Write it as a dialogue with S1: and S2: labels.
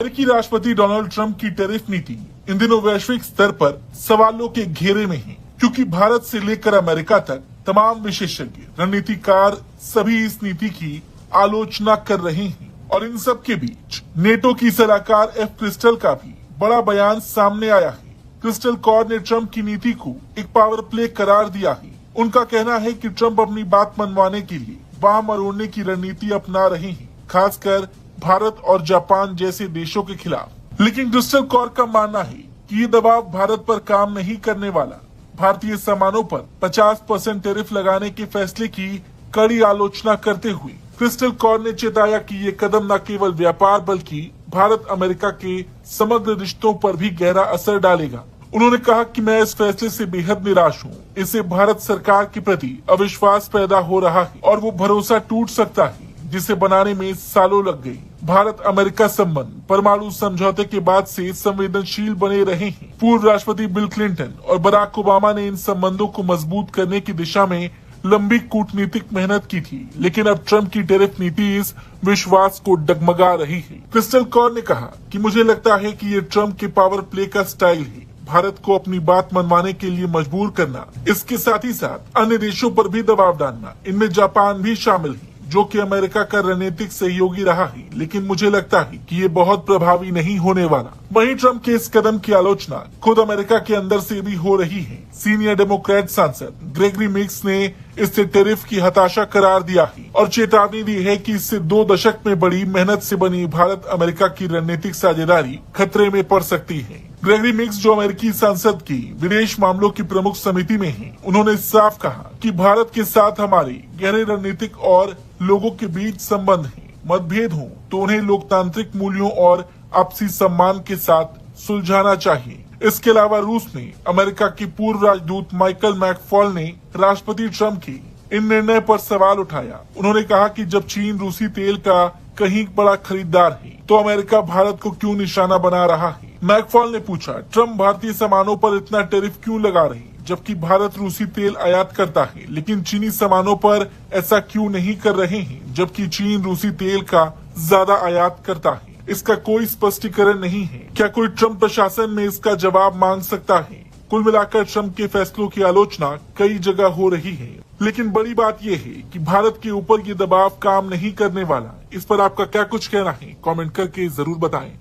S1: अमेरिकी राष्ट्रपति Donald Trump की टैरिफ नीति इन दिनों वैश्विक स्तर पर सवालों के घेरे में है, क्योंकि भारत से लेकर अमेरिका तक तमाम विशेषज्ञ रणनीतिकार सभी इस नीति की आलोचना कर रहे हैं। और इन सब के बीच नेटो की सलाहकार एफ क्रिस्टल का भी बड़ा बयान सामने आया है। क्रिस्टल कौर ने ट्रंप की नीति को एक पावर प्ले करार दिया है। उनका कहना है कि ट्रंप अपनी बात मनवाने के लिए बाह मरोड़ने की रणनीति अपना रहे हैं, खासकर भारत और जापान जैसे देशों के खिलाफ। लेकिन क्रिस्टल कौर का मानना है कि ये दबाव भारत पर काम नहीं करने वाला। भारतीय सामानों पर 50% टैरिफ लगाने के फैसले की कड़ी आलोचना करते हुए क्रिस्टल कौर ने चेताया कि ये कदम न केवल व्यापार बल्कि भारत अमेरिका के समग्र रिश्तों पर भी गहरा असर डालेगा। उन्होंने कहा कि मैं इस फैसले से बेहद निराश हूँ। इससे भारत सरकार के प्रति अविश्वास पैदा हो रहा है और वो भरोसा टूट सकता है जिसे बनाने में सालों लग गई। भारत अमेरिका संबंध परमाणु समझौते के बाद से संवेदनशील बने रहे हैं। पूर्व राष्ट्रपति बिल क्लिंटन और बराक ओबामा ने इन संबंधों को मजबूत करने की दिशा में लंबी कूटनीतिक मेहनत की थी, लेकिन अब ट्रंप की टैरिफ नीति इस विश्वास को डगमगा रही है। क्रिस्टल कौर ने कहा कि मुझे लगता है कि ये ट्रंप के पावर प्ले का स्टाइल है, भारत को अपनी बात मनवाने के लिए मजबूर करना, इसके साथ ही साथ अन्य देशों पर भी दबाव डालना। इनमें जापान भी शामिल है, जो कि अमेरिका का रणनीतिक सहयोगी रहा है, लेकिन मुझे लगता है कि ये बहुत प्रभावी नहीं होने वाला। वहीं ट्रंप के इस कदम की आलोचना खुद अमेरिका के अंदर से भी हो रही है। सीनियर डेमोक्रेट सांसद ग्रेगरी मिक्स ने इसे टैरिफ की हताशा करार दिया है और चेतावनी दी है कि इससे 2 दशक में बड़ी मेहनत से बनी भारत अमेरिका की रणनीतिक साझेदारी खतरे में पड़ सकती है। ग्रेगरी मिक्स, जो अमेरिकी संसद की विदेश मामलों की प्रमुख समिति में हैं, उन्होंने साफ कहा कि भारत के साथ हमारे गहरे रणनीतिक और लोगों के बीच संबंध हैं। मतभेद हो तो उन्हें लोकतांत्रिक मूल्यों और आपसी सम्मान के साथ सुलझाना चाहिए। इसके अलावा रूस में अमेरिका के पूर्व राजदूत माइकल मैकफॉल ने राष्ट्रपति ट्रंप के इन निर्णय पर सवाल उठाया। उन्होंने कहा कि जब चीन रूसी तेल का कहीं बड़ा खरीदार है, तो अमेरिका भारत को क्यों निशाना बना रहा है। मैकफॉल ने पूछा, ट्रंप भारतीय सामानों पर इतना टैरिफ क्यों लगा रहे हैं, जबकि भारत रूसी तेल आयात करता है, लेकिन चीनी सामानों पर ऐसा क्यों नहीं कर रहे हैं, जबकि चीन रूसी तेल का ज्यादा आयात करता है। इसका कोई स्पष्टीकरण नहीं है। क्या कोई ट्रंप प्रशासन में इसका जवाब मांग सकता है। कुल मिलाकर ट्रंप के फैसलों की आलोचना कई जगह हो रही है, लेकिन बड़ी बात यह है कि भारत के ऊपर ये दबाव काम नहीं करने वाला। इस पर आपका क्या कुछ कहना है, कमेंट करके जरूर बताएं।